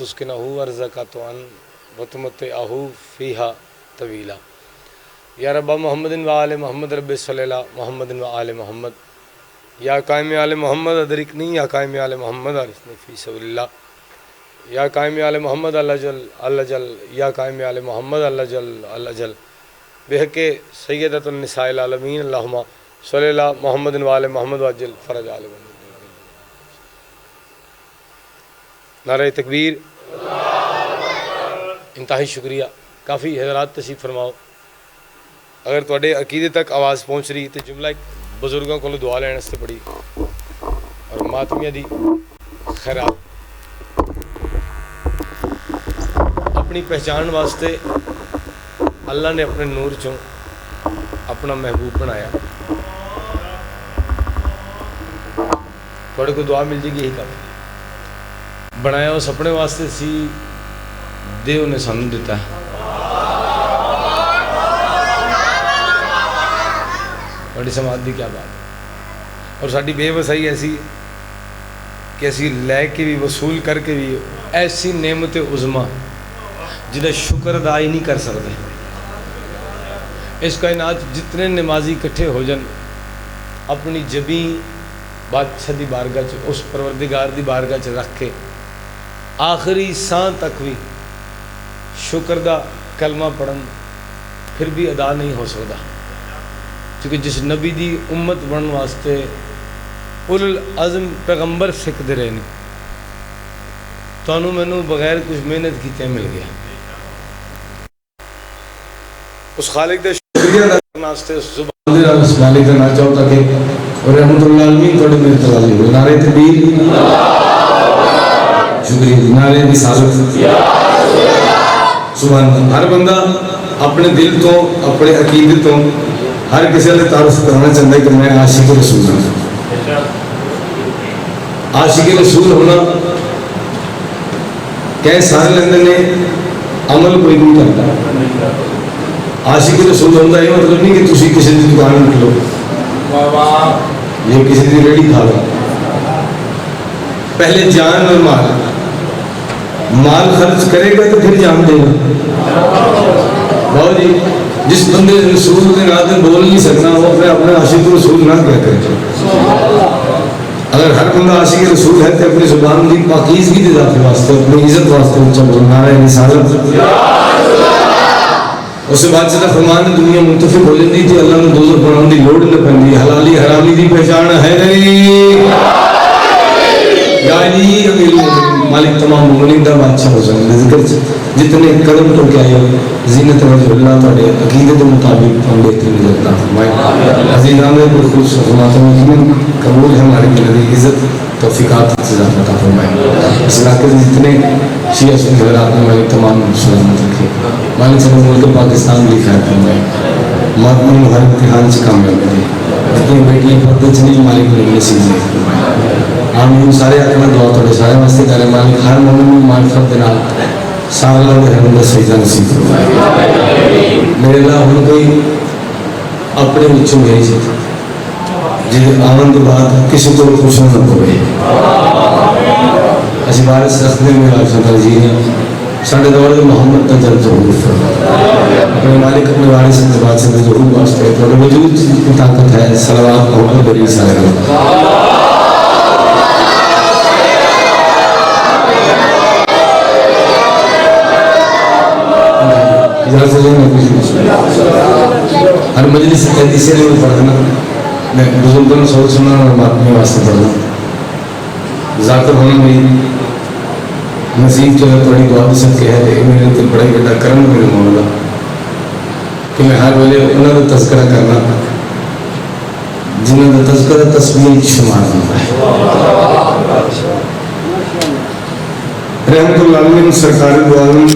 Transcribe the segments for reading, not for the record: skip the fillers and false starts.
तुस्किनहू वरज़क़तहु व तुमत्तिअहू फ़ीहा तवीला। या रब्बा मुहम्मदिन व आले मुहम्मद रब्बि सल्लि अला मुहम्मदिन व आले मुहम्मद। या कायम आले मोहम्मद अदरिकनी या कायम आले मोहम्मद अरिफनी फ़ी सबीलिल्लाह। या कायम आले मोहम्मद अल्लाह जल या कायम आले मोहम्मद अल्लाह जल बेहक़े सय्यदतुन निसाइल आलमीन अल्लाहुम्मा सल्लि अला मुहम्मदिन व आले मोहम्मद वअज्जिल फ़रज आले मोहम्मद। नारे तकबीर। इंतहाई शुक्रिया। काफ़ी हज़रात तशरीफ़ फरमाओ। अगर तुहाडे अकीदे तक आवाज़ पहुँच रही तो जुमला एक बुजुर्गों को दुआ लैने से पड़ी और मातमिया दी खैरात अपनी पहचान वास्ते अल्लाह ने अपने नूर चों अपना महबूब बनाया। थोड़े को दुआ मिल जाएगी, यही काफ़ी। बनाया उस अपने वास्ते सी, दे उन्हें सानू दिता है। बड़ी समाज की क्या बात है। और साड़ी बेवसाई ऐसी कि असी लैके भी वसूल करके भी ऐसी नेमत उज़मा जिदा शुक्र अदा ही नहीं कर सकते। इस कायनात जितने नमाजी इकट्ठे हो जान अपनी जबी बादशाह की बारगाह च उस परवरदिगार की बारगाह च रख के आखिरी साह तक भी शुक्र का कलमा पढ़न फिर भी अदा नहीं हो सकता। क्योंकि जिस नबी की उम्मत बनने वास्ते उल अज़म पैगंबर सिखते रहे ने, तुहानू मैनू बगैर कुछ मेहनत किए मिल गया। उस खालिक का शुक्रिया अदा करने वास्ते उस मालिक का ना चाहो ताकि और रहमतुल आलमीन थोड़े मेरे तवाली हो। नारे तकबीर। शुक्रिया। नारे रिसालत। सुभान अल्लाह। हर बंदा अपने दिल तो अपने अकीदे तो हर किसी ने तारुफ कराना चाहता है कि मैं आशिक रसूल हूँ। आशिक रसूल होना कह सारे लेंदे ने, अमल कोई नहीं करता। आशिक रसूल होता है मतलब नहीं कि तुम किसी की दुकान उठ लो या किसी की रेहड़ी खा लो। पहले जान और माल खर्च करेगा तो फिर जान देगा। बहुत जी जिस बंदे रसूल के नाम से बोल नहीं सकना वो फिर अपने आशिक रसूल ना क्या करे। अगर हर बंदा आशिक रसूल है तो अपनी जुबान की पाकीज़गी के वास्ते अपनी इज्जत वास्ते ऊंचा बोलना है रिसालत। उसके बाद से फरमान दुनिया मुतफिक हो जाती तो अल्लाह ने दोज़ख बनाने की लोड़ न पैंदी। हलाली हरामी की पहचान है मालिक तमाम मुमिनीन दा बादशाह हो सकता। जिक्र जितने कदम तो क्या है जीनत वजहुल्लाह तोड़े अकीदे के मुताबिक हम देखते नजर फरमाए। अज़ीज़ान में बिल्कुल फरमाते हैं कबूल है हमारे लिए इज्जत तौफीकात से अता फरमाए। इस इलाके में जितने शिया सुन्नी हज़रात में मालिक तमाम सलामत रखे। मालिक सब मुल्क पाकिस्तान भी खैर फरमाए। मातमी हर इम्तिहान से कामयाब करे। जितनी बेटी पर्दे च नहीं मालिक ने नसीब फरमाए। आमीन। सारे अपना दुआ थोड़े सारे वास्ते करे। मालिक हर मोमिन को मार्फत के नाल सारा रहम दा सजदा नसीब फरमाए। मेरे अल्लाह हुण कोई अपने विचों भेज जिहदे आवन के बाद किसी को पुछना न पवे। असीं वारिस रखदे में आशा जी साढ़े दौर के मोहम्मद का जल जरूर अपने मालिक अपने वारिस के बाद से जरूर वास्ते थोड़े वजूद की ताकत है। सलावत मोहम्मद बरी सारे हर मजलिस से पढ़ना मैं बुजुर्गों ने सोच सुना और मातमी वास्ते पढ़ना ज़ाकर होना मेरी नसीब जो है थोड़ी दुआ भी सकते हैं। मेरे तो बड़ा ही बड़ा कर्म मेरे मौला कि मैं हर वेले उन्होंने तस्करा करना जिन्होंने तस्करा तस्वीर शुमार होता है। रहमतुल आलमीन सरकार दो आलम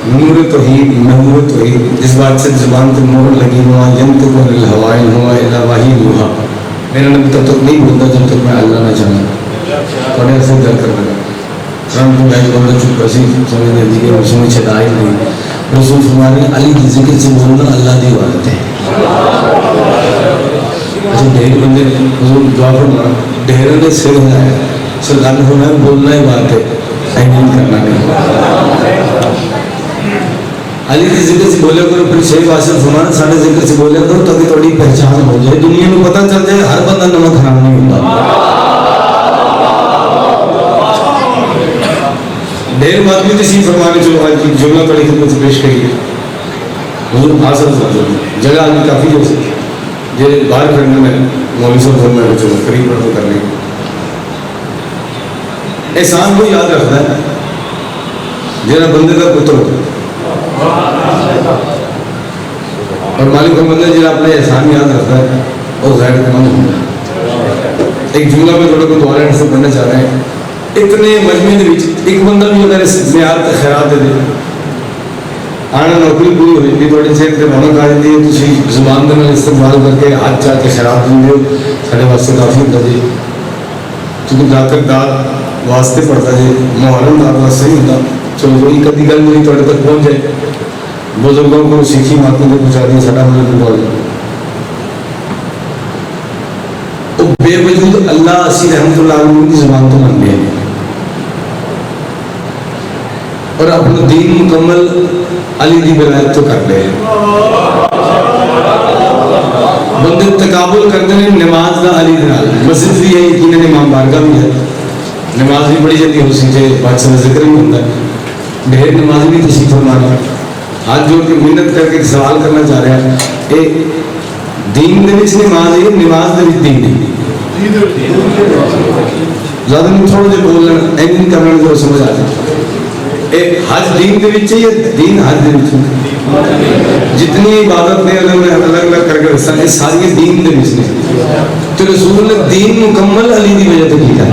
नूर तौहीद महबूब तौहीद इस बात से ज़बान पर मोहर लगी हुआ यंतिक़ु अनिल हवाई हुआ इला वही हुआ। मेरा नबी तब तक नहीं बोलता जब तक मैं अल्लाह ना जानूं। थोड़े ऐसे डर कर लगा रंग मैं बोलना चुप बसी समझने दी कि उसमें छदाई नहीं। रसूल फरमाने अली की जिक्र से बोलना अल्लाह की इबादत है। अच्छा ढेर बंदे हुजूर दुआ फरमा ढेर ने सिर हिलाया सरकार ने फरमाया बोलना इबादत है, नहीं करना नहीं। अली के जिक्र से बोलिया करो, फिर शेख आसिफ फरमान साढ़े जिक्र से बोलिया करो ताकि थोड़ी पहचान हो जाए, दुनिया में पता चल जाए हर बंदा नमक हराम नहीं होता। ढेर बात भी तसीम फरमाने चलो आज की जुमला बड़ी खिदमत से पेश करिए। हुजूर हासिल जगह आदमी काफ़ी हो सकती जे बाहर करने में मौलवी साहब फरमाए चलो करीब पर तो कर लेंगे। एहसान को याद रखता है जरा बंदे का पुत्र होता और मालिक का बंदा जरा अपने एहसान याद रखता है और गैरतमंद होता है। एक जुमला में थोड़ा को दोबारा से पढ़ना चाह रहे हैं। इतने मजमे एक बंदा भी अगर यार खैरात दे दे आना नौकरी पूरी हो जाती थोड़ी से रौनक आ जाती है, तुम जुबान के नाल इस्तेमाल करके हाथ चाह के खैरात देंगे हो साढ़े वास्ते काफ़ी होता जी। क्योंकि जाकर दाद वास्ते पड़ता जी, मुहर्रम दाद वास्ते नहीं होता। चलो कोई कभी गल मेरी थोड़े तक पहुँच जाए, बुजुर्गों को सीखी मातों को पहुँचा दी साढ़ा मतलब बोल बेवजूद अल्लाह असी रहमतुल्लाह अलैहि की जुबान तो मन गए और अपना दीन मुकम्मल अली की विलायत तो कर ले। बंदे तकाबुल करते हैं नमाज का अली के नाल, मस्जिद भी है यकीनन इमाम बारगाह भी है, नमाज भी बड़ी जल्दी हो सी बादशाह का जिक्र भी होता है, ढेर नमाज भी तशरीफ फरमाना। हाथ जोड़ के मिन्नत करके सवाल करना चाह रहा है ए दीन दे विच नमाज है, नमाज दे विच दीन नहीं। ज़्यादा नहीं थोड़ा जो बोलना एंडिंग करना जो समझ आ जाए। हज दीन के विच है, दीन हज दे विच जितनी इबादत ने अलग अलग करके रखा है सारी दीन दे विच ने। तो रसूल ने दीन मुकम्मल अली की वजह से किया।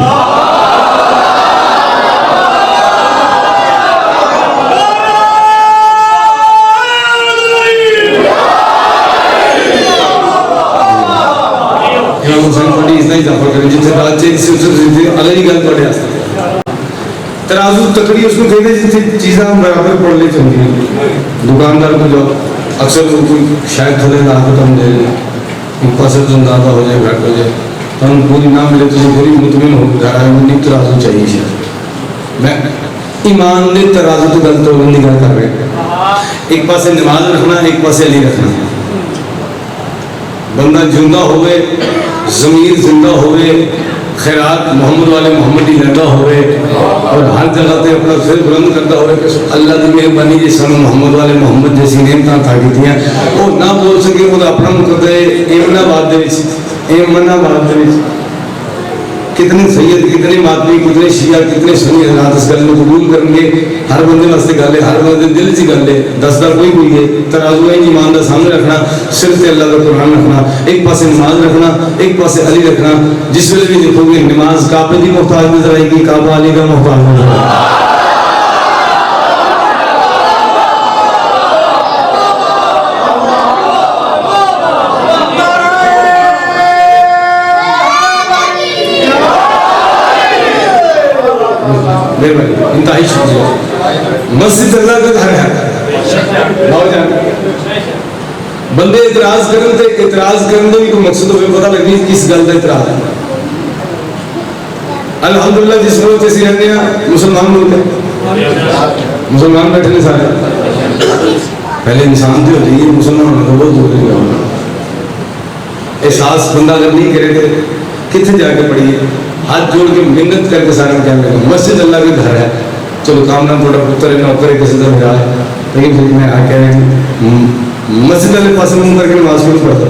तराजू तकड़ी उसको कहते जितनी चीज़ा बराबर पड़ने चाहिए। दुकानदार को जाओ अक्सर कोई शायद थोड़े लाभ कम दे एक पास ज़्यादा हो जाए घट हो जाए तो हम पूरी ना मिले तो पूरी मुतमिन हो घर आए मुझे तराजू चाहिए शायद। मैं ईमान ने तराजू तो गलत हो बंदी गल कर रहे एक पास नमाज रखना एक पास अली रखना। बंदा जिंदा होवे ज़मीर जिंदा होवे खैरात मोहम्मद वाले मोहम्मद ही लगा होवे और हर जगह पे अपना सिर बुलंद करता होवे कि अल्लाह की मेहरबानी जी सन मोहम्मद वाले मोहम्मद जैसी नेमतां था कीतियां और ना बोल सके वो अपना मुकद्दर एमनाबाद दे विच एमनाबाद दे विच कितने सैयद कितने मातमी कितने शिया कितने सुन्नी हज़रात इस गल को कबूल करेंगे। हर बंदे वास्ते गल है, हर बंदे दिल च गल है, दसदा कोई है। तराजू है ईमान का सामने रखना, सिर से अल्लाह का कुरान रखना, एक पासे नमाज रखना एक पासे अली रखना। जिस वे भी देखोगे नमाज काबे की मोहताज नजर आएगी, काबा अली का मोहताज नजर आएगा। इंतहाई शुक्रिया। मस्जिद अल्लाह का घर है। बंदे इतराज करन ते इतराज करन दा भी कोई मकसद होवे पता लगे किस गल दा इतराज है। अल्हम्दुलिल्लाह जिस मुल्क से रहने मुसलमान मुल्क है, मुसलमान बैठे ने सारे पहले इंसान थे होते ये मुसलमान होने तो बहुत जरूरी है। एहसास बंदा अगर नहीं करे तो कितने जाके पढ़िए हाथ जोड़ के मिन्नत करके सारे क्या करें। मस्जिद अल्लाह के घर है, चलो काम नाम थोड़ा पुत्र है नौकर है किसी तरह मिला है, लेकिन फिर मैं कह रहे मस्जिद वाले पास मुंह करके नमाज क्यों पढ़ता।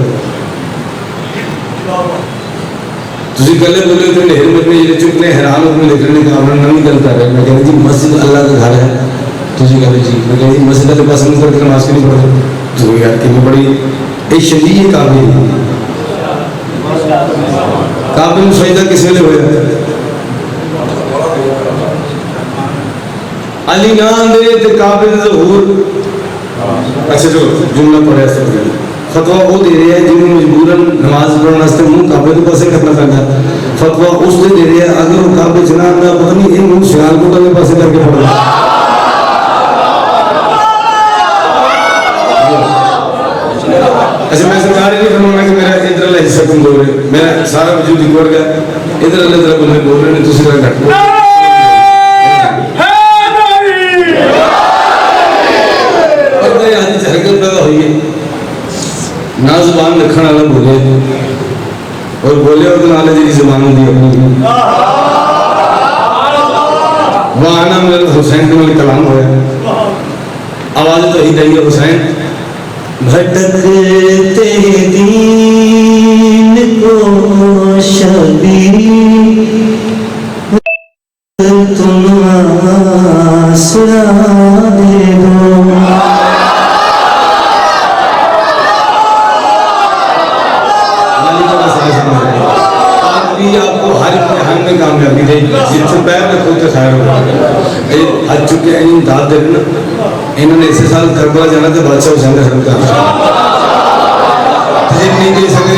तुझे गले बोले तो नेहर में ये चुपने हैरान होकर लिखने का आपने नवी गल कर रहे हैं। मैं कह रही थी मस्जिद अल्लाह का घर है, तुझे कह रही जी मैं कह रही मस्जिद वाले पास मुंह करके नमाज क्यों नहीं पढ़ता। तो यार कि मैं बड़ी एक शदीद काबिल काबिल सजदा किस वेले होया अली ना दे ते काबिल ज़हूर। अच्छा जो जुमला पढ़ा है फतवा वो दे रहे हैं जिन्हें मजबूरन नमाज पढ़ने वास्ते मुंह काबे के पासे करना पड़ता है। फतवा उसने दे रहे हैं अगर वो काबे चना ना पता नहीं इन मुंह सियालकोट के पासे करके पढ़ना। अच्छा मैं सरकार नहीं फरमाना कि मेरा इधर वाला हिस्सा कमजोर है, मेरा सारा वजूद इकोड़ गया इधर वाले बंदे बोल रहे हैं दूसरी तरह घट बोले और नाले जी जबान दी अपनी वहाँ ना मेरे हुसैन के मेरे कलाम होया आवाज तो ही देंगे हुसैन भटकते दीन को शबीर तुम आसरा दे दो आपको हर इम्तिहान में कामयाबी दे जितने पैर में खुद खैर हो आज चुके हैं इन दाद दे ना इन्होंने इस साल करबला जाना तो बादशाह हुसैन का शर्म करना नहीं दे सके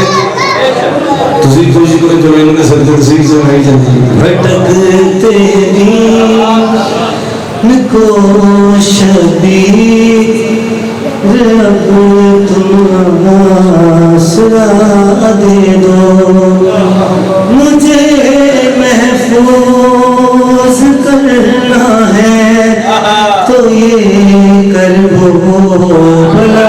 तुझी कोशिश करो जो इन्होंने सब तस्वीर से नहीं चलती भटकते दीन को शबीर रब तुम आसरा दे दो मुझे महफूज करना है तो ये कर वो भला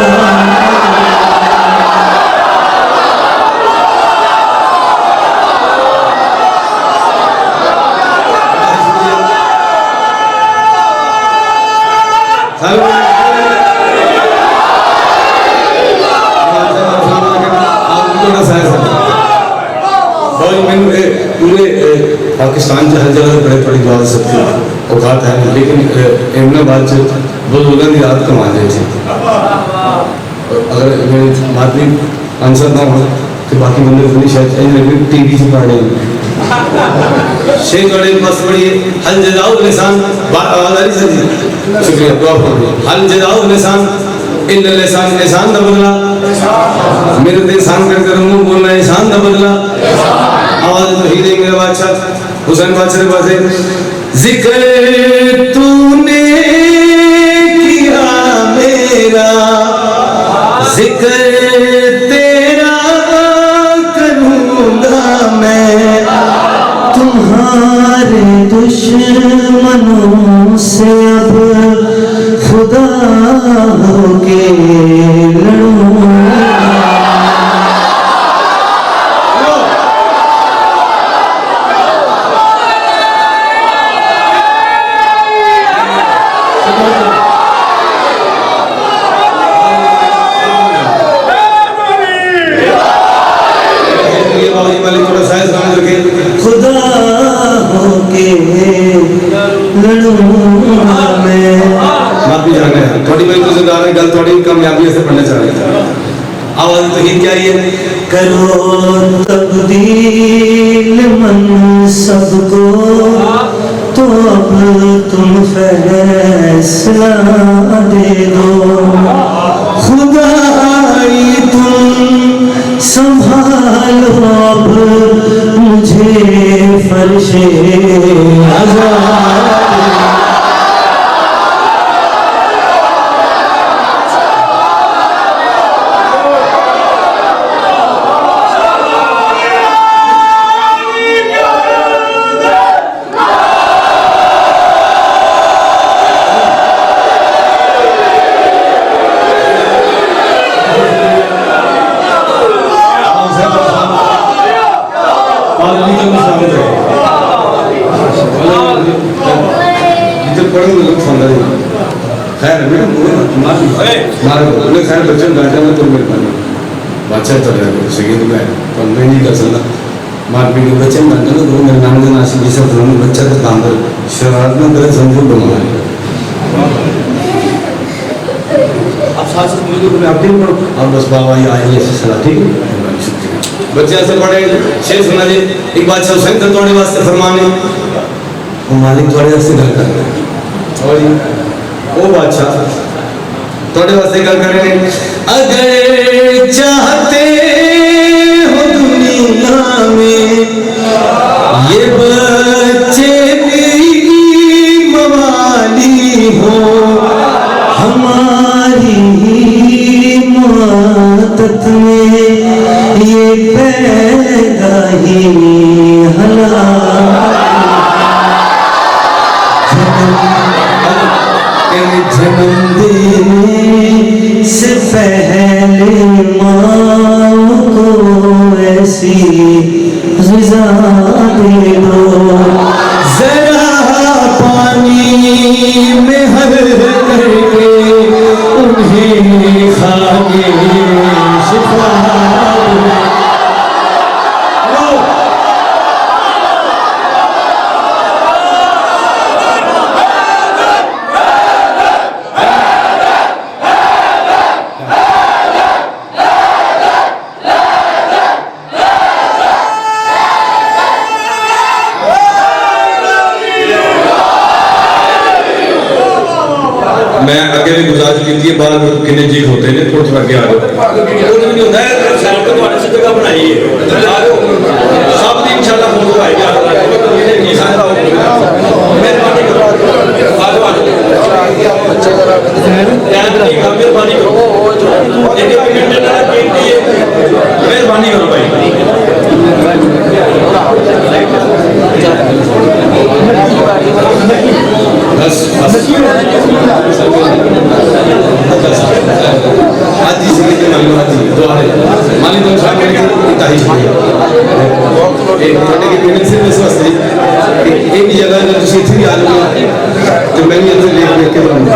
पूरे पाकिस्तान से हर जगह बड़े बड़ी दुआ सकती औकात है लेकिन एमनाबाद से बुजुर्गों की याद कमा जाए थे अगर मेरे मातृ आंसर ना हो तो बाकी बंदे अपनी शायद टीवी से पढ़ रहे शेख बड़े बस बड़ी हल जजाओ निशान आवाज आ रही सर शुक्रिया दुआ पढ़िए हल जजाओ निशान इन लिसान एहसान न बदला मेरे तो एहसान करके मुंह बोलना एहसान न बदला आवाज तो ही नहीं मेरा बादशाह हुसैन बादशाह के पास जिक्र तूने किया मेरा जिक्र तेरा करूंगा मैं तुम्हारे दुश्मनों से अब खुदा होके लड़ूंगा खुदा होके लड़ूंगा मैं माफी जाने थोड़ी मेरी तो गाने गल थोड़ी कामयाबी से पढ़ना चाह रहे थे आवाज तो ही क्या है करो तब्दील मन सबको तो अब तुम फैसला दे दो खुदाई तुम संभालो अब मुझे फर्शे आज़ाद खैर बच्चन बैठा मैं तो मेरे पानी बादशाह तो रहा है सही तो मैं नहीं कर सकता मार पीट के बच्चे बैठा ना तो मेरे नाम का नासिक जैसा फलाना बच्चा तो काम कर शरारत ना करे समझो बना आप साथ साथ मुझे तो आप ठीक पढ़ो और बस बाबा ये आए ऐसे सलाह ठीक है बच्चे ऐसे पढ़े शेर सुना जी एक बादशाह हुसैन तो तोड़े वास्ते फरमाने वो मालिक तोड़े वास्ते गल कर और वो बादशाह थोड़े वास्ते गल कर रहे हैं अगर चाहते हो दुनिया में ये बच्चे भी मवाली हो हमारी मातत में ये पैदा ही हला जन्म देने से पहले माँ को ऐसी फिजा दे दो, जरा पानी में हर करके उन्हें खाके शिफा मैं अगे भी गुजारिश की थी बाहर किन्ने जी होते हैं थोड़ा थोड़ा अगे आ जाओ नहीं होता है साइड पे तुम्हारे से जगह बनाई है आ जाओ सब दिन इंशाल्लाह फोटो आएगी मेहरबानी करो आ जाओ मेहरबानी करो मेहरबानी करो भाई बस आज जी से के मालूम आज जी दुआ है माली तो साहब के तारीफ है एक छोटे के पेरेंट्स से इस वास्ते एक ही जगह जो तुसी थी आ लोग तो मैं भी इधर लेके के बनाऊंगा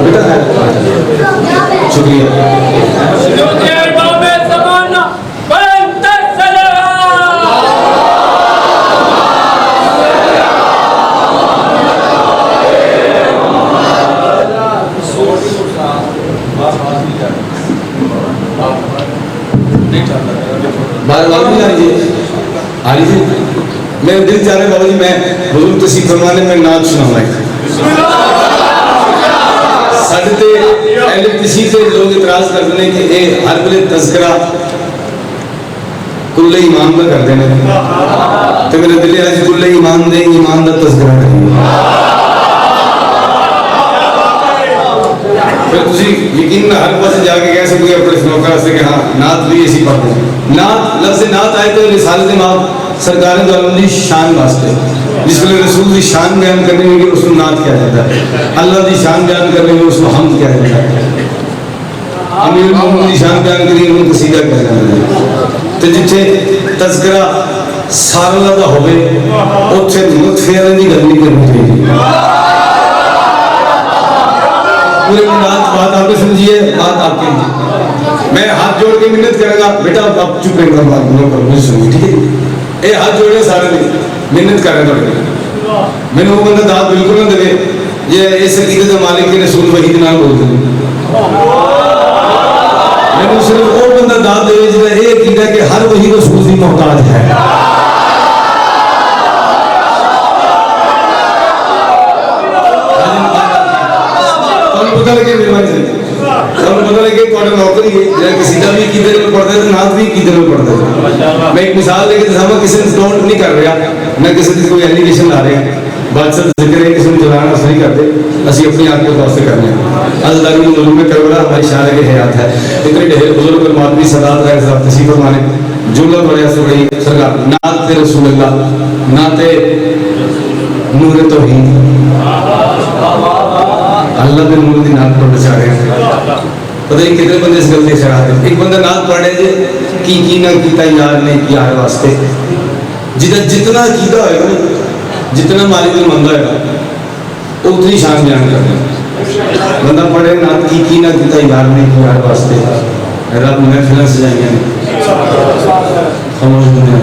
बेटा शुक्रिया बार बार नहीं आ रही थी मेरे दिल चाह रहे बाबा जी मैं हुजूर तसीफ फरमाने में नाच सुनाऊंगा साढ़े ते अहले तसीफ से लोग इतराज करते हैं कि ये हर वेले तज़किरा कुल्ले ईमान का करते हैं तो मेरे दिल आज कुल्ले ईमान दे ईमान का तज़किरा करेंगे फिर तुसी यकीन हर पास जाके कह सकोगे अपने श्लोका से कि हाँ नात भी ऐसी पढ़ते हैं नात लफ्ज़ नात आए तो रिसालत इमाम सरकार दो आलम दी शान वास्ते जिसमें रसूल की शान बयान करने में उसको नात किया जाता है अल्लाह की शान बयान करने में उसको हमद किया जाता है अमीर मोमिन की शान बयान करने में कसीदा किया जाता है तो जिथे तज़किरा सारा दा होवे उत्थे लुत्फ़ वाली दी गल नहीं करनी चाहिए पूरे बात आपने समझिए बात आपकी मैं हाथ जोड़ के मिन्नत करूंगा बेटा आप चुप रहेगा बात मुझे सुनिए ठीक है ये हाथ जोड़े सारे दिन मिन्नत कर रहे हैं मैंने वो बंदा दाद बिल्कुल ना दे ये इस अकीदत का मालिक ने रसूल वही नाल बोल दे मैंने सिर्फ वो बंदा दाद दे जिसका ये अकीदा कि हर वही रसूल की मोहताज है पता लगे मेहरबानी पता लगे नौकरी है किसी भी किधर में पढ़ता है नाथ भी किधर में पढ़ता है मैं एक मिसाल लेके दसावा किसी ने डोंट नहीं कर रहा ना किसी ने कोई एलिगेशन ला रहे हैं बादशाह जिक्र है किसी ने जलाना नहीं करते असि अपनी आप के वास्ते करने अल्लाह की मालूम में करबला हमारी शान के हयात है इतने ढेर बुजुर्ग और मातमी सदात रहे साहब तसीफ फरमाने जुमला बड़े से बड़ी सरकार नात ते रसूल अल्लाह नाते नूर तौहीद अल्लाह के नूर की नात पढ़ चाह रहे हैं पता नहीं कितने बंदे इस गलती से आते एक बंदा नात पढ़े जे की ना कीता यार ने किया है वास्ते जितना कीता होगा जितना मालिक ने मंदा होगा उतनी शान बयान करते बंदा पढ़े नात की ना कीता यार ने किया है वास्ते रब महफिल सजाइयां खामोश दुनिया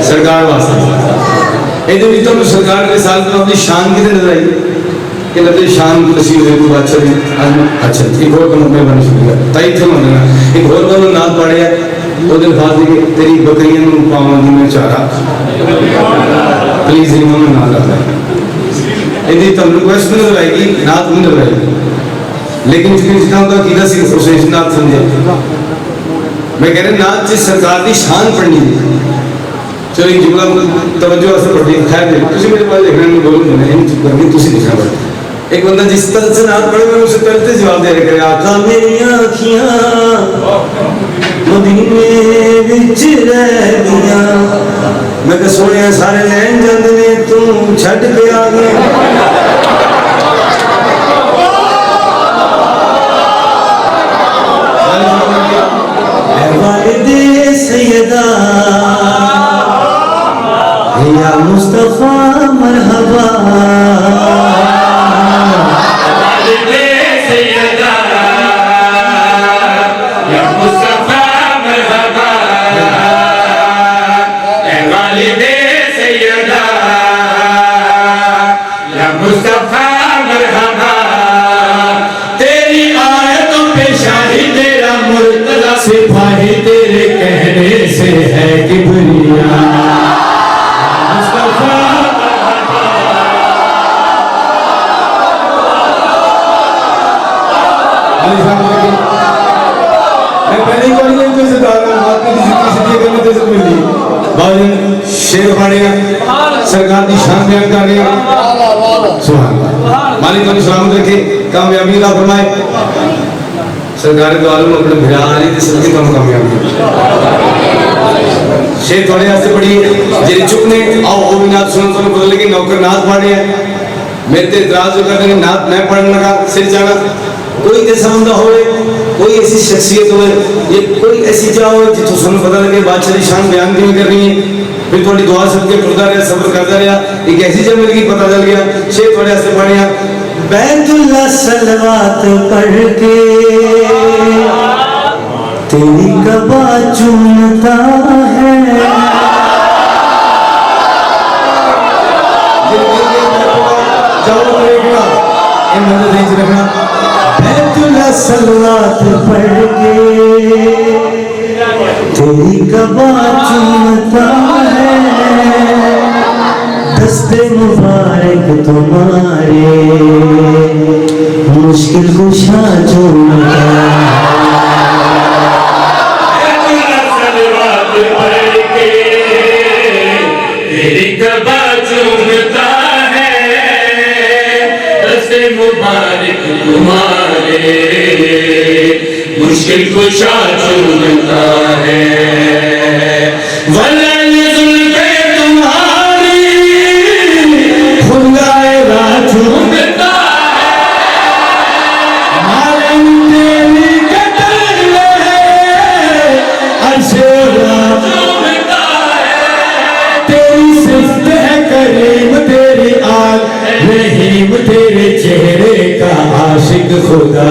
सरकार वास्ते ये तो सरकार के साथ में अपनी शान कितने नजर आई कि नजर शान की तस्वीर है कोई अच्छा नहीं अच्छा एक और बंदा मैं बन शुक्रिया ताई थे मंगना एक और बंदा नाथ पढ़े है वो दिन बात है कि तेरी बकरियां नु पावांगी मैं चारा प्लीज इन्होंने ना लगा यदि तुम रिक्वेस्ट नजर आएगी नाथ नहीं नजर आएगी लेकिन जितना उनका कीदा सी उसे नाथ समझे मैं कह रहा नाथ से सरकार की शान पढ़नी है चलो एक जुमला तवज्जो से पढ़ी खैर तुसी मेरे पास देखने में बोलो मैंने इन चुप करके तुसी लिखना पड़ता एक बंदा जिस तरह से नात पढ़े मैं उसे तरह से जवाब दे रहे आका मेरी आँखियाँ मदीने विच रह गईयां मैं कह सोने सारे लैन जांदे ने तू छड्ड के आ गया या मुस्तफा मरहबा मुस्तफा मरहबा तेरी आयतों पे शाही तेरा मुर्तज़ा सिपाही तेरे कहने से है किबरिया मुस्तफा मैं पहले ही कॉलेज में से बता रहा हूँ आपने किसी करने तो सब मिल गई बाजन शेर पढ़ेगा सरकार की शान बयान कर रहे हैं सुभान मालिक को सलामत रखे कामयाबी अता फरमाए सरकार के आलम अपने भिड़ा रही थी सबकी कम कामयाबी शेर थोड़े वास्ते पढ़िए जेरी चुप ने आओ वो भी नात सुन सुन बदल के नौकर नात पढ़े हैं मेरे ते इतराज जो करते हैं नात मैं पढ़ने लगा सिर जाना कोई ऐसा बंदा होए कोई ऐसी शख्सियत होए ये कोई ऐसी जगह हो जितो सुन पता लगे बादशाह की शान बयान क्यों कर रही है फिर थोड़ी दुआ सबके पढ़ता रहा सब्र करता रहा एक ऐसी जगह मिल गई पता चल गया शेर थोड़े ऐसे पढ़िया बैतुल्लाह सलवात पढ़ के तेरी कबा चूमता है बैतुल्लाह सलवात पढ़ के तेरी कबा चूमता है दस्ते मुबारक तुम्हारे मुश्किल कुशा चूमता मुबारक तुम्हारे मुश्किल कुशा चूमता है वलन जुल्फे तुम्हारी खुदाए रात चूमता है मालूम तेरी कदर है अर्शे रात चूमता है तेरी सिफ्त है करीम तेरी आल रहीम तेरे चेहरे का आशिक खुदा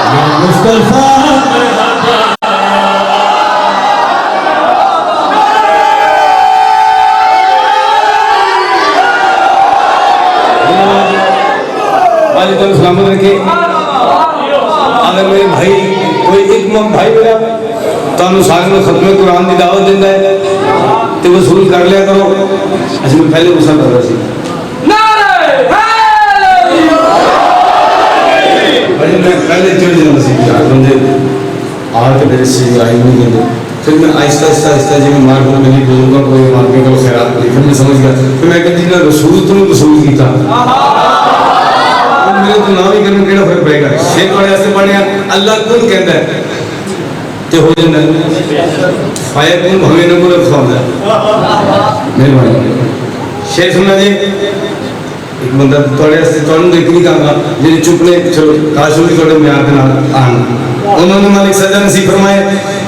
या मुस्तफा सलामत रखे अगर मेरे भाई कोई एक भाई मेरा तुम सारे में खत्म कुरान की दावत देता है तो वसूल कर लिया करो अच्छा मैं पहले गुस्सा कर रहा सी पहले चढ़ जाना सी बंदे आके मेरे से आई नहीं कहते फिर मैं आहिस्ता आहिस्ता आहिस्ता जी मैं मार कर मेरी बुजुर्गों को मार के करो खैरात करी फिर मैं समझ गया फिर मैं कहती ना रसूल तुम रसूल कीता मेरे तो नाम ही करने केड़ा फर्क पड़ेगा शेख वाले ऐसे पढ़े अल्लाह कौन कहता है ते हो जाता है फायर कौन भवे न को रखवांदा है मेहरबानी शेख सुनना जी एक बंदा थोड़े ऐसे तोड़न देख नहीं कहूँगा जिन्हें चुप ने चलो काशू की थोड़े म्यार के नाल आन उन्होंने मालिक सजा नसीब फरमाए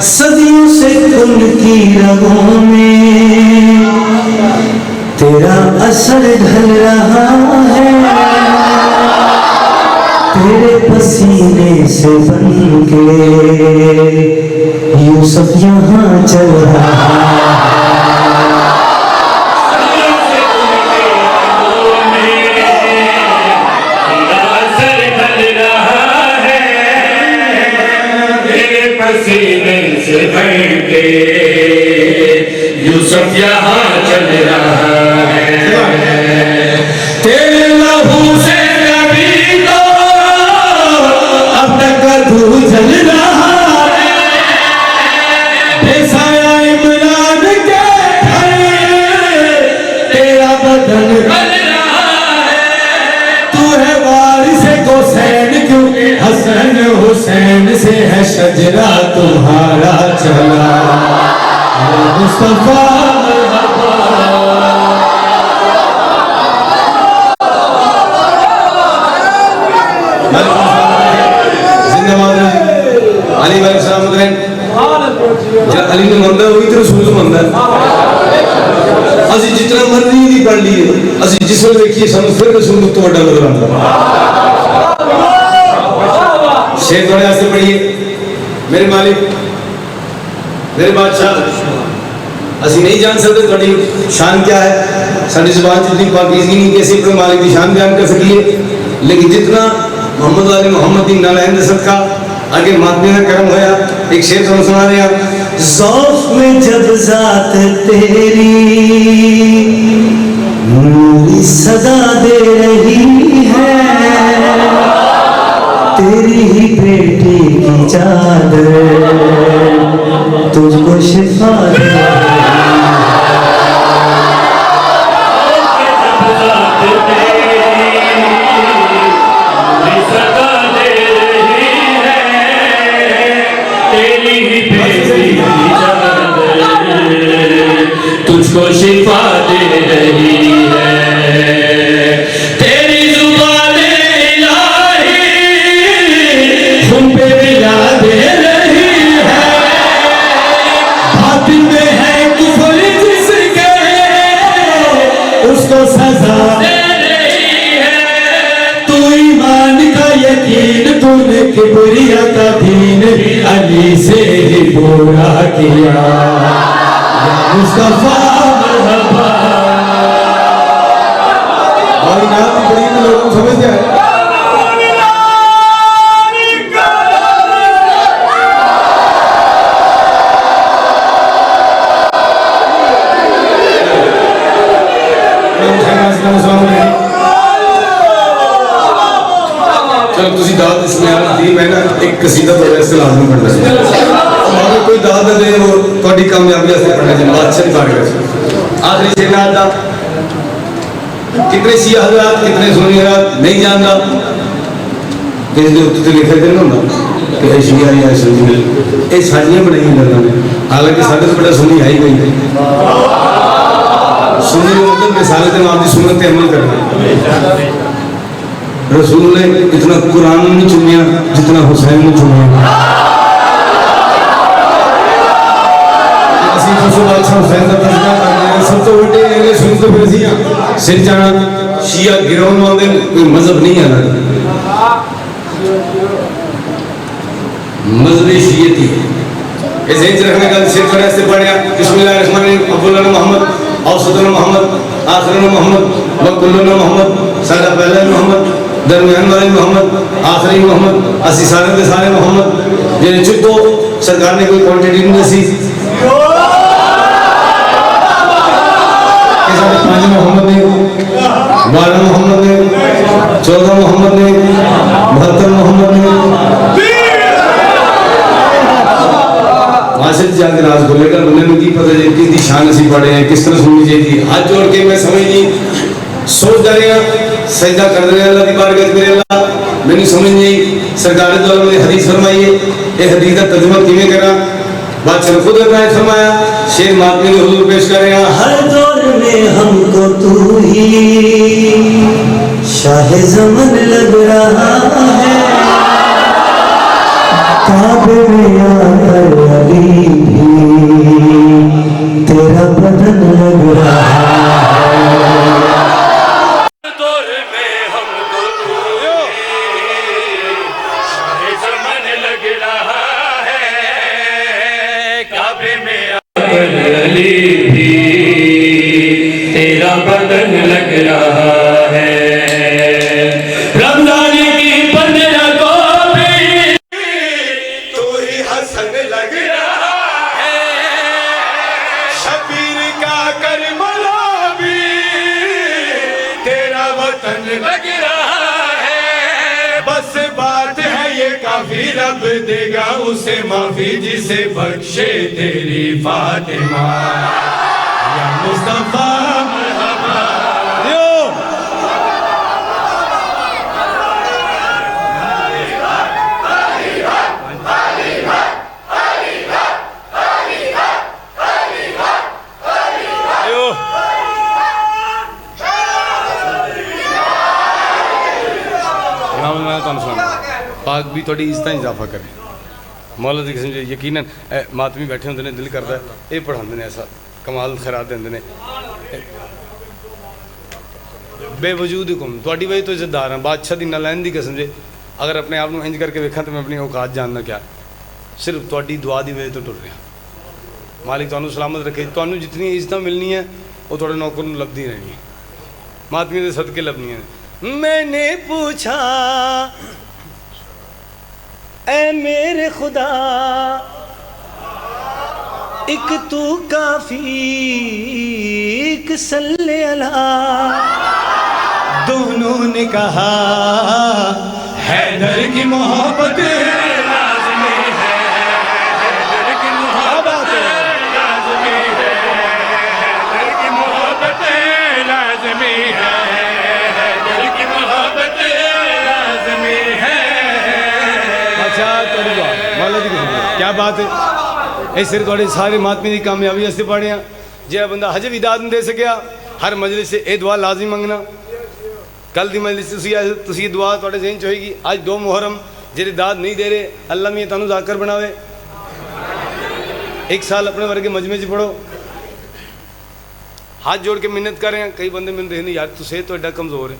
सदियों से उनकी रगों में तेरा असर ढल रहा है तेरे पसीने से बन के यूसुफ यहाँ चल रहा है पसीने से भर के यूसुफ यहाँ चल रहा है तेरे लहू से कभी तो अब तक तू जल रहा है बेसाया इमरान के घर तेरा बदन बल रहा है तू है वारिस हुसैन क्योंकि हसन हुसैन से है शजरा तुम्हारा चला मुस्तफा जिंदाबाद अली भाई सलामत रहें जब अली ने मंदा हुई तो रसूल मंदा ਅਸੀਂ जितना मर्जी ਦੀ पढ़ लिए ਅਸੀਂ जिस ਵੇਲੇ ਵੇਖੀਏ ਸਾਨੂੰ फिर रसूल ਤੋਂ ਵੱਡਾ नजर आता शेर थोड़े वास्ते पढ़िए मेरे मालिक मेरे बादशाह ਅਸੀਂ नहीं जान सकते थोड़ी शान क्या है साड़ी जुबान जितनी पाकीज़गी नहीं कि अपने मालिक की शान बयान कर सकिए लेकिन जितना मोहम्मद वाले मोहम्मद की नालैंद सदका आगे मातमी का करम होया एक शेर सुना रहे हैं ज़ौफ़ में जब ज़ात तेरी नूरी सदा दे रही है तेरी ही बेटी की चादर तुझको शिफा दे तुझको शिफा दे रही है तेरी जुबान इलाही हम पे मिला दे रही है बातिन में है कुफर जिसके उसको सजा दे रही है तू ईमान का यकीन तूने किबरिया का दीन अली से ही पूरा किया मुस्तफा मरहबा और नाम की बड़ी में लोगों को समझ जाए चलो तुसी दाद इसमें दी मैं ना एक कसीदा तो वैसे लाजमी पढ़ना चाहिए अगर कोई दाद ना दे वो थोड़ी कामयाबी से पढ़ना चाहिए बादशाह पाठ कर आखिरी से ना आता कितने सिया हजरात कितने सुनी हजरात नहीं जानता किसी के उत्ते लिखे थे ना कि शिया या सुनी ये साड़ियाँ बनाई गल्लां ने हालांकि साढ़े तो बड़ा सुनी आई गई सुनी मतलब मिसाल के नाम की सुन्नत पे अमल करना रसूल ने इतना कुरान नहीं चुनिया जितना हुसैन ने चुनिया हुसैन का तस्करा कर रहे हैं सब तो उल्टे हैं सुन तो फिर सिर जाना शिया गिरोह में आते कोई मजहब नहीं आना मजहबी शियती है ऐसे ही रखने का सिर खड़े से पढ़ गया बिस्मिल्लाहिर्रहमानिर्रहीम अब्दुल्लाह मोहम्मद औसतुल्लाह मोहम्मद आखिरुल्लाह मोहम्मद वकुल्लुल्लाह मोहम्मद सादा पहला मोहम्मद दरमियान वाले मोहम्मद आखिरी मोहम्मद असी सारे के सारे मोहम्मद जिन्हें चुप्पो सरकार ने कोई क्वांटिटी नहीं दसी पांच मोहम्मद ने 12 मोहम्मद ने 14 मोहम्मद ने 72 मोहम्मद ने मासिद जाके राज बोलेगा उन्होंने की पता है कितनी शान असी पढ़े हैं किस तरह सुननी चाहिए हाथ जोड़ के मैं समझ नहीं सोच जा रहे हैं सजदा कर रहे हैं अल्लाह की बारगाह में अल्लाह मैंने समझ नहीं सरकार द्वारा मुझे हदीस फरमाई है ये हदीस का तर्जुमा किवें करा बादशाह ने खुद अपना फरमाया शेर मातमी ने हुजूर पेश कर रहे हैं हर दौर में हमको तू ही शाह ज़मन लग रहा है काबे में आकर अली भी तेरा बदन लग रहा है दौर में हमको तू शाह ज़मन लग रहा है काबे में आकर अली भी तेरा बदन लग रहा है रमजान की 15 को भी तू ही हसन लग रहा है शबीर का करबला भी तेरा वतन लग रहा है बस बात है ये काफी रब देगा उसे माफी जिसे बख्शे तेरी फातिमा या मुस्तफा मरहबा पाक भी थोड़ी इज्जत इजाफा करे मौला दी किस्म यकीनन मातमी बैठे होंगे दिल करता है ये पढ़ाते हैं ऐसा कमाल खैरात देंगे बेवजूद हुकुम थोड़ी वजह तो इज्जतदार हाँ बादशाह की नलैन की कसम से अगर अपने आप को इंज करके वेखा तो मैं अपनी औकात जानना क्या सिर्फ थोड़ी दुआ की वजह तो टुर रहा मालिक तुहानू सलामत रखे तुहानू जितनी इज्जत मिलनी है वो थोड़े नौकर नूं लभदी रहनी है मातमी के सदके लभनी है। मैंने पूछा ऐ मेरे खुदा एक तू काफी एक सल्ले अला दोनों ने कहा हैदर की मोहब्बत लाज़मी है हैदर की मोहब्बत लाज़मी है हैदर की मोहब्बत लाज़मी है हैदर की मोहब्बत लाज़मी है। अच्छा मौला जी क्या बात है इस सिर थोड़े सारे मातमी की कामयाबी वास्ते पढ़े हैं जो बंदा हजे भी दाद नहीं दे सकिया हर मजलिस से ये दुआ लाजिम मंगना कल की मजलिस तुसी दुआ थोड़े जहन च होएगी आज 2 मुहर्रम जेरे दाद नहीं दे रहे अल्लाह मियां तुहानू जाकर बनावे 1 साल अपने वर्गे मजमे च पढ़ो हाथ जोड़ के मिन्नत कर रहे हैं कई बंदे मैंने देखने यार तू सेहत तो एडा कमज़ोर है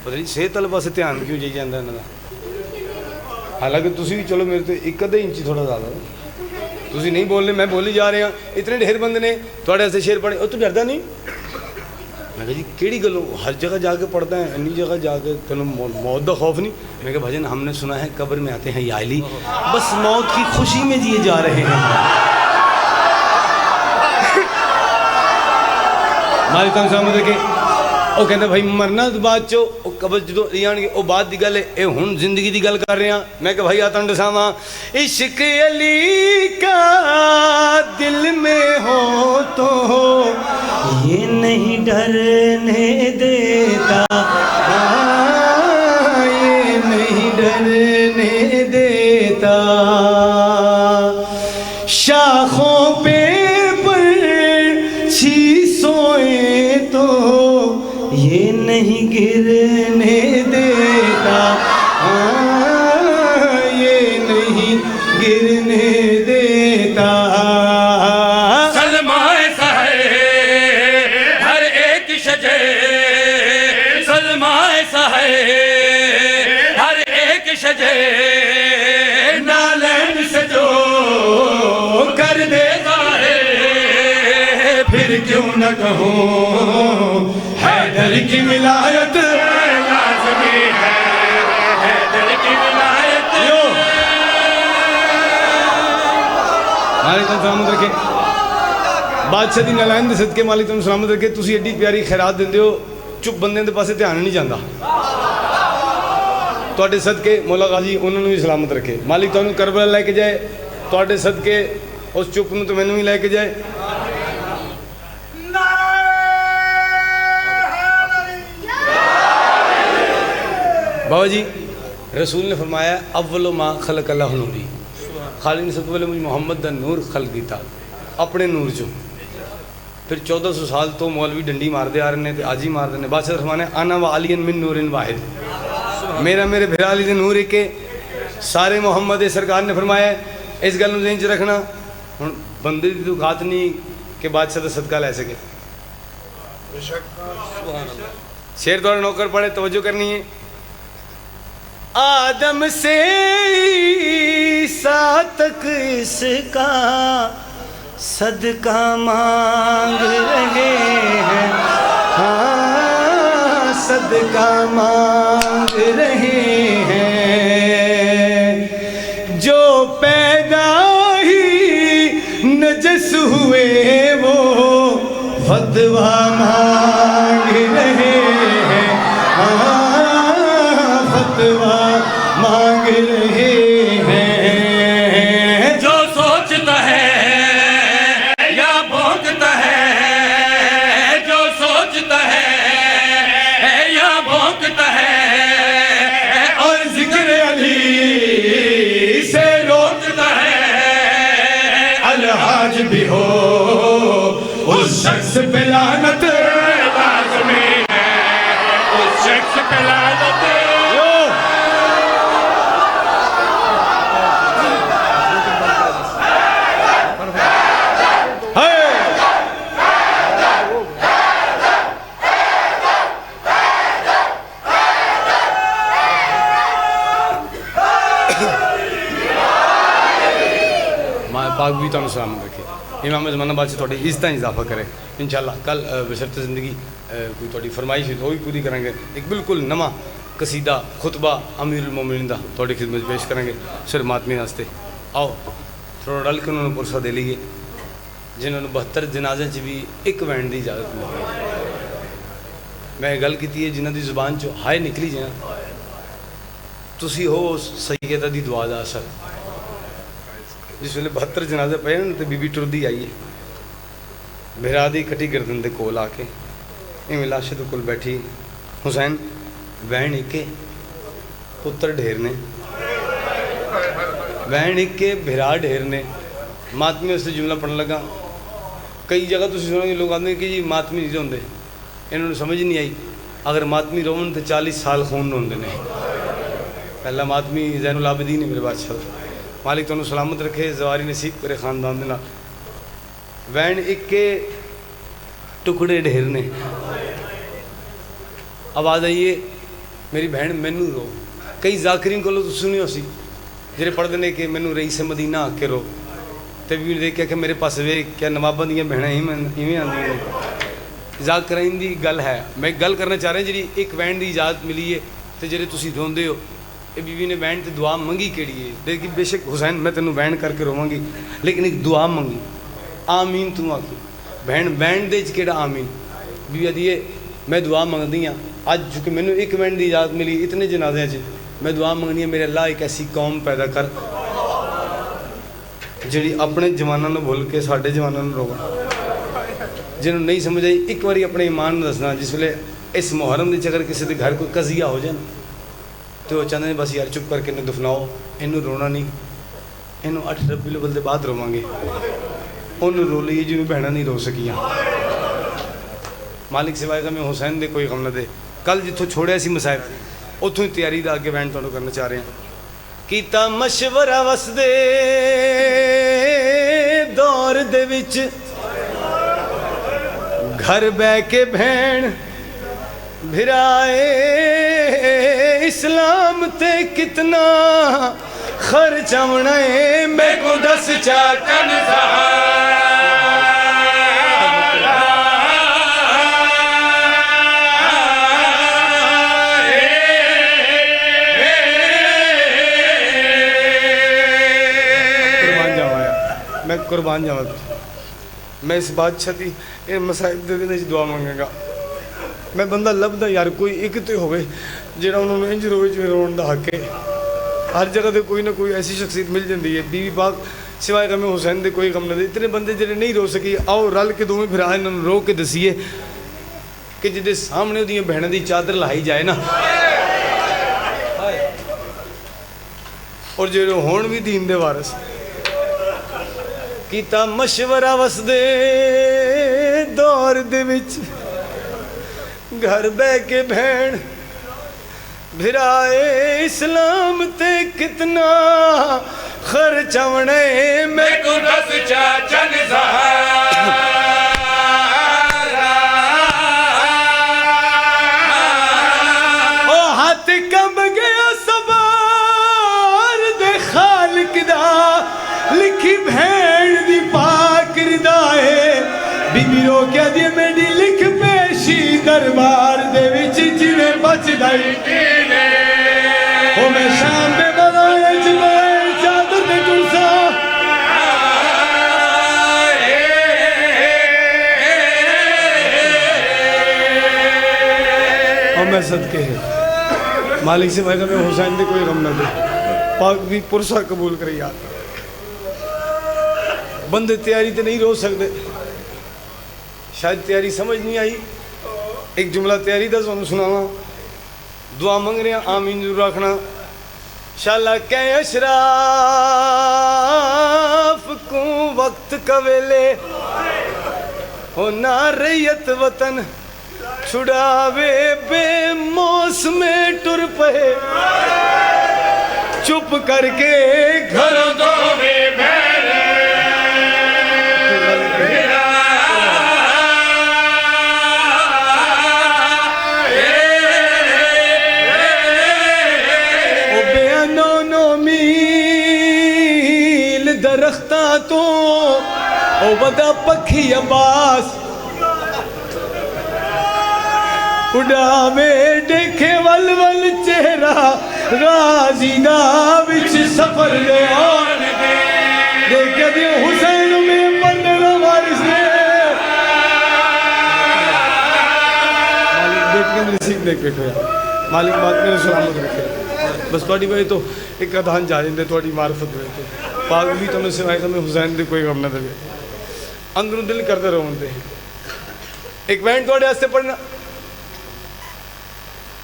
पता नहीं सेहत वाले पास ध्यान क्यों जाई जाता इन्हों का हालांकि तुसी भी चलो मेरे तो 1 अद्धे इंच थोड़ा ज़्यादा तुसी नहीं बोल रहे मैं बोली जा रहा इतने ढेर बंदे ने थोड़े ऐसे शेर पढ़े और तू डरदा नहीं मैं कहा जी केड़ी गलों हर जगह जाके पढ़ता है इन्नी जगह जाके तेन मौत का खौफ नहीं मैं कहा भजन हमने सुना है कब्र में आते हैं याली बस मौत की खुशी में जिए जा रहे हैं मालिक तुहानू सलामत रखे वो कहते भाई मरना तो बाद चो कब्र जो जाएंगे वो बाद की गल है ये हुण जिंदगी की गल कर रहे हैं मैं कहा भाई आ तुहानू दसावां इश्क अली का दिल में हो तो ये नहीं डरने देता ये नहीं डरने देता शाखों पे पंछी सोए तो ये नहीं गिरने देता ये नहीं गिरने देता सलमाए साहे हर एक शजे सलमाए साहे हर एक शजे नालन से जो कर दे जाहे फिर क्यों न कहूँ हैदर की विलायत लाज़मी है हैदर की विलायत मालिक तुहानू सलामत रखे बादशाह की नलायन के सदके मालिक तुहानू सलामत रखे तुसी एडी प्यारी खैरात दिंदे हो चुप बंदे के पासे ध्यान नहीं जाता तुहाडे सदके मौला गाजी उन्होंने भी सलामत रखे मालिक तुहानू करबला लैके जाए तुहाडे सदके उस चुप नूं तो मैनू भी लैके जाए। बाबा जी रसूल ने फरमाया अव्वलो माँ खलक अल्लाह नूरी खाली ने सब पहले मुझे मोहम्मद का नूर खल किया अपने नूर चो फिर 1400 साल तो मौलवी डंडी मारते आ रहे हैं आज ही मारते हैं बादशाह फरमाने आना व अलियन मिन नूरिन वाहिद मेरा मेरे फिर अली दे नूर एक सारे मोहम्मद सरकार ने फरमाया इस गल ज़हन च रखना हुण बंदे की तो घात नहीं कि बादशाह का सदका लै सके शेर थोड़ा नौकर पड़े तवज्जो करनी है आदम से ईसा तक इसका सदका मांग रहे हैं हाँ सदका मांग रहे हैं जो पैदा ही नजस हुए वो फतवा मांग रहे हैं हाँ फतवा मांग रहे हैं जो सोचता है या भोंकता है जो सोचता है या भोंकता है और जिक्र अली से रोकता है अलहाज भी हो उस शख्स पे लानत लाज़मी है उस शख्स पे लानत पाक भी तुहानू सलामत रखे, इमाम ज़माना बादशाह तुहाडी इज़्ज़तां इजाफा करे इंशाअल्लाह। कल बशर्ते ज़िंदगी कोई तुहाडी फरमाइश है तो वो भी पूरी करांगे। एक बिल्कुल नवा कसीदा खुतबा अमीरुल मोमिनीन दा तुहाडी खिदमत पेश करांगे सिर मातमी वास्ते। आओ थोड़ा रल के उन्होंने पुरसा दे लीए जिन्होंने 72 जनाजे च भी एक वैन की इजाजत मिली। मैं गल की है जिन्हों की जुबान चो हाय निकली जाए तुसी हो सैयदा दी दुआ का असर। जिस वे 72 जनाजे पे तो बीबी टुरदी आई है बिरा दी कटी गर्दन के कोल आके इवें लाशे के कोल बैठी, हुसैन वैन इके पुत्र ढेर ने, वैन इके बिरा ढेर ने। मातमी उससे जुमला पढ़ने लगा। कई जगह तुम सुनोगे लोग आते कि जी मातमी नहीं रोंदे, इन्होंने समझ नहीं आई। अगर मातमी रोवन तो 40 साल खून रोंदे ने। पहला मातमी ज़ैनुल आबिदीन है मेरे बादशाह, मालिक तुहानू सलामत रखे, जवारी नसीब करे खानदान दे नाल। वैन इक्के टुकड़े ढेर ने। आवाज़ आई है मेरी बहन मैनू रो। कई जाकिरीन को तो सुनियो सी जेरे पढ़ते हैं कि मैनू रईस मदीना आके रो, तो भी देखा कि मेरे पास वे क्या नवाबा दी बहना इवें आदि जाकराइन की गल है। मैं गल करना चाह रहा जी एक वैन की इजाजत मिली है तो जेरे तुसी रोंदे हो ये बीवी ने वैन तो दुआ मंगी केड़ी है। देखिए बेशक हुसैन मैं तेनों वैन करके रोवांगी लेकिन एक दुआ मंगी आमीन तू आखी। बहन वैन दे केड़ा आमीन बीवी आदि मैं दुआ मंगदी हाँ अज चूँकि मैनू एक वैन की इजाजत मिली इतने जनाजिया च मैं दुआ मंगनी है मेरे अल्लाह एक ऐसी कौम पैदा कर जी अपने जवानों को भुल के साढ़े जवानों को रोक, जिन्होंने नहीं समझ आई एक बार अपने ईमान दसना। जिस वे इस मुहर्रम के अगर किसी के घर कोई कजिया हो जाए तो चाहते हैं बस यार चुप करके इन्हें दफनाओ, इनू रोना नहीं, इनू 8 रबीउल अव्वल के बाद रोवांगे, उन्होंने रो लीए जिन्होंने भैन नहीं रो सकियाँ। मालिक सिवाय का मैं हुसैन दे कोई गम न दे। कल जितों छोड़िया सी मसायब उतों ही तैयारी का अगे वैन तुहानू करना चाह रहे हैं। कीता मशवरा वसदे दौर दे विच घर बह के भैन भिराए इस्लाम ते कितना खर्चावना है मैं को दस चाकन मैं कुर्बान जावा। मैं इस बादशाह की इन मसाइब के दिन दुआ मंगेगा। मैं बंदा लभदा यार कोई एक तो होवे जिहड़ा उन्होंने इंज रोए जिवें रोण दा हक है। हर जगह तो कोई ना कोई ऐसी शख्सियत मिल जाती है। बीवी पाक सिवाय गम हुसैन दे कोई गम न दे। इतने बंदे जिहड़े नहीं रो सके आओ रल के दोवें फिर इन्होंने रो के दसीए कि जिहदे सामने उहदियां भैणां दी चादर लहाई जाए ना और जो होण भी दीन दे वारस। कीता मशवरा वसदे दौर दे विच घर बह के भैन भिराए इस्लाम ते कितना खर्चावने मैं को दस चाचन ओ हाथ कंब गया सवार दे खालिक दा लिखी भैन दी पाक रिदाए बीबी रो क्या दी मेरी लिख पेशी दरबार दे विच जिवें बचदाई ओ मैं शाम दे बगाए जमाए चादर दे टुसा और मैं सदके है मालिक से मैं हुसैन दे कोई गम न दे। पाक भी पुरसा कबूल करे यार। बंदे तैयारी तो नहीं रो सकते, शायद तैयारी समझ नहीं आई। एक जुमला तैयारी का तुहानू सुनावा। दुआ मंग रहे आमीन जरूर आखना। शाला कै अशराफ को वक्त कवेले हो ना रैयत वतन छुड़ावे बेमौसमे टुर पे चुप करके घरों दो दरख्तां तो ओ बदा पखी अब्बास उड़ावे देखे वल वल चेहरा गाजी दा विच सफर दे आन दे देखे दी हुसैन में बंदना वारिस ने मालिक देख के नसीब देख बैठो मालिक बात मेरे सलामत रखे बस थोड़ी भाई तो एक अधान जा जाते थोड़ी मार्फत हुए तो पागली तुम्हें सिवाय तुम्हें हुसैन दे कोई गम ना दे अंदरों दिल करते रहो एक बैंड थोड़े वास्ते पढ़ना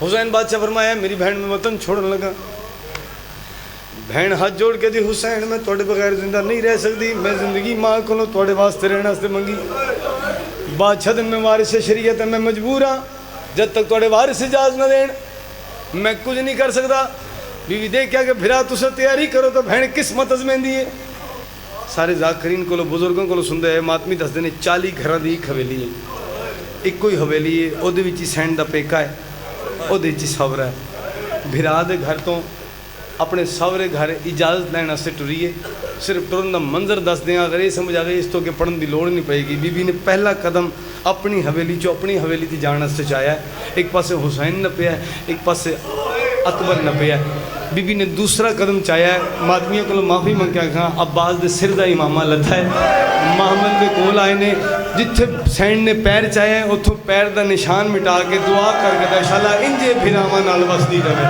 हुसैन बादशाह फरमाया मेरी बहन में वतन छोड़ने लगा बहन हाथ जोड़ के दी हुसैन मैं थोड़े बगैर जिंदा नहीं रह सकती मैं जिंदगी माँ को थोड़े वास्ते रहने मंगी बादशाह दिन में वारिस शरीयत मैं मजबूर हाँ जब तक थोड़े वारिस इजाज़त न देन मैं कुछ नहीं कर सकता बीवी देख क्या कि फिर तुस तैयारी करो तो बहन किस्मत अजमेंदी है सारे जाकरीन को बुजुर्गों को सुनते हैं मातमी दसते हैं 40 घर की एक हवेली है एको ही हवेली है वो सैन का पेका है वो सवरा है भिरा दे घर तो अपने सवरे घर इजाज़त लैन वास्ते टुरीए सिर्फ टुरन का मंजर दस दें अगर ये समझ आ गई इस तो अगे पढ़न की लोड़ नहीं पेगी बीबी ने पहला कदम अपनी हवेली चो अपनी हवेली की जाने वास्ते चाया एक पासे हुसैन नपया एक पासे अकबर नपया बीबी ने दूसरा कदम चाया मातमियों को माफ़ी मंग्या खां अब्बास के सिर का इमामा लथा है महमद के कोल आए ने जिथे सैन ने पैर चाया है उतों पैर का निशान मिटा के दुआ करके शाला इंजे भिरावां नाल वसदी रहे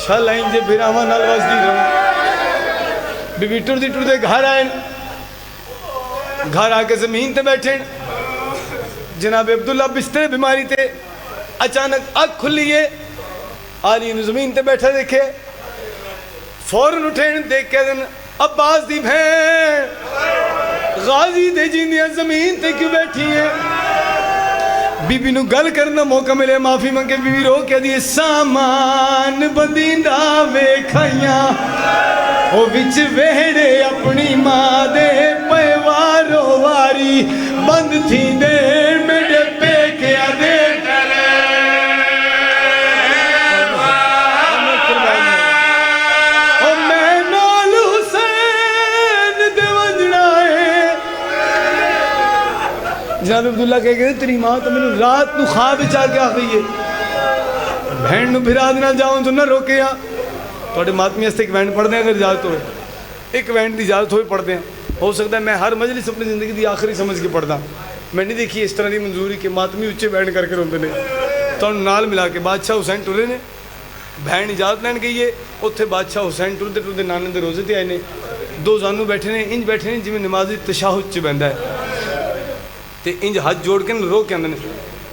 शाला इंजे भिरावां नाल वसदी रहे बीबी टुरदी टुरदे घर आए घर आके जमीन ते बैठे जनाब अब्दुल्ला बिस्तर बीमारी ते अचानक अख खुली है आली जमीन ते बैठा देखे फौरन उठे देख के दिन अब्बास दी भैन गाजी दे जिंदियां जमीन ते क्यों बैठी है बीबी नू गल करना मौका मिले माफी मंगे बीबी रो के दी सामान बंदींदा वेखाइयां ओ विच वेड़े अपनी मां दे पैवारो वारी बंद थी दे मेरे पेकिया दे जनाब अब्दुल्ला कह गए तेरी माँ तो मैंने रात को ख्वाब च आके आ गई है बहन को फिर आदि जाऊँ तो ना रोके आ थोड़े मातमी एक बैंड पढ़ते हैं अगर इजाजत हो एक बैंड की इजाजत हो पढ़ते हैं हो सकता है मैं हर मजलिस अपनी ज़िंदगी की आखिरी समझ के पढ़दा मैं नहीं देखी इस तरह की मंजूरी कि मातमी उच्चे बैंड करके रोंदे ने तो नाल मिला के बादशाह हुसैन टुरे ने बहन इजाजत लैन गई है उत्थे बादशाह हुसैन टुरदे टुरदे नाने के रोजे ते आए ने दो जानू बैठे ने इंज बैठे ने जिवें नमाजी तशाहुद च बहंदा है ते इंज हाथ जोड़ के रो के आंदे ने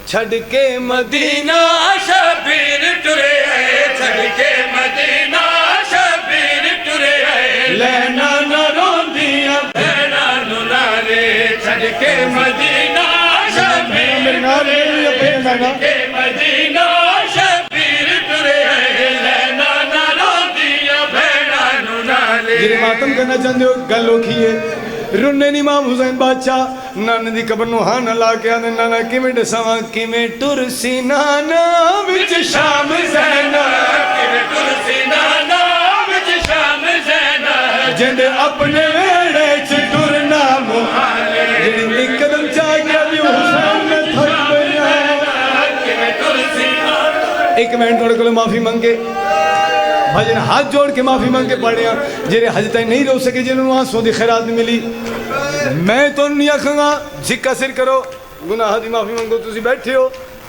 छड़ के मदीना शबीर टुरे आए छड़ के मदीना शबीर टुरे आए लैना न रोंदियां भैना नु नाले छड़ के मदीना शबीर नाले छड़ के मदीना शबीर टुरे आए लैना न रोंदियां भैना नु नाले जिहड़े मातम करना चाहते हो गल औखी है रुन्ने नी इमाम हुसैन बादशाह नाने दी कबर नूं हां ना ला के आंदे नाना किवें दसावां किवें टुरसी नाना विच शाम ज़ैना किवें टुरसी नाना विच शाम ज़ैना जिंदे अपने वेड़े च टुरना मुहाले जिहड़ी इक कदम चा गया भी हुसैन ने थक गया किवें टुरसी एक मिनट थोड़े कोल माफी मंगे भजन हाथ जोड़ के माफी मांग के पढ़े जेरे हज तक नहीं रो सके जिन्होंने आंसू की खैरात नहीं मिली मैं तो नहीं आखांगा झिक्का सिर करो गुनाह की माफी मंगो तुम बैठे हो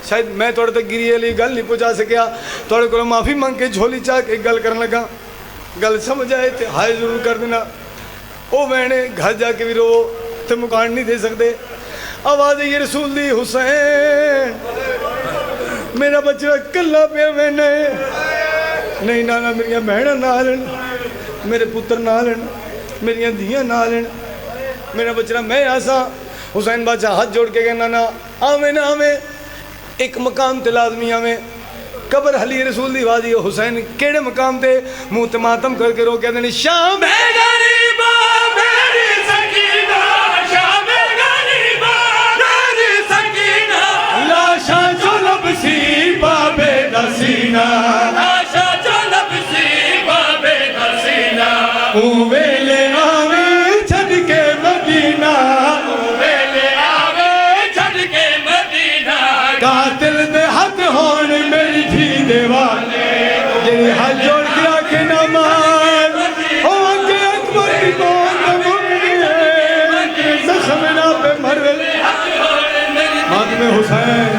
शायद मैं थोड़े तक गिरी वाली गल नहीं पहुँचा सकिया थोड़े को माफी मंग के झोली चाह के गल कर लगा गल समझ आए तो हाय जरूर कर देना वो मैंने घर जाके भी रो तो मुकान नहीं दे सकते आवाज़ ये रसूल दी हुसैन मेरा बच्चा कला पे मैंने नहीं नाना मेरिया भैन ना लेन मेरे पुत्र ना लेन मेरिया धियाँ ना लेन मेरा बच्चा मैं ऐसा हुसैन बादशाह हाथ जोड़ के कहना ना आवे ना आवे एक मकाम ते लाजमी आवे कबर हली रसूल दी वादी हुसैन केड़े मकाम ते मुँह ते मातम करके रो कहते शाम लाशा जो लबसी बाबे दसीना वेले आवे छड़ के हुसैन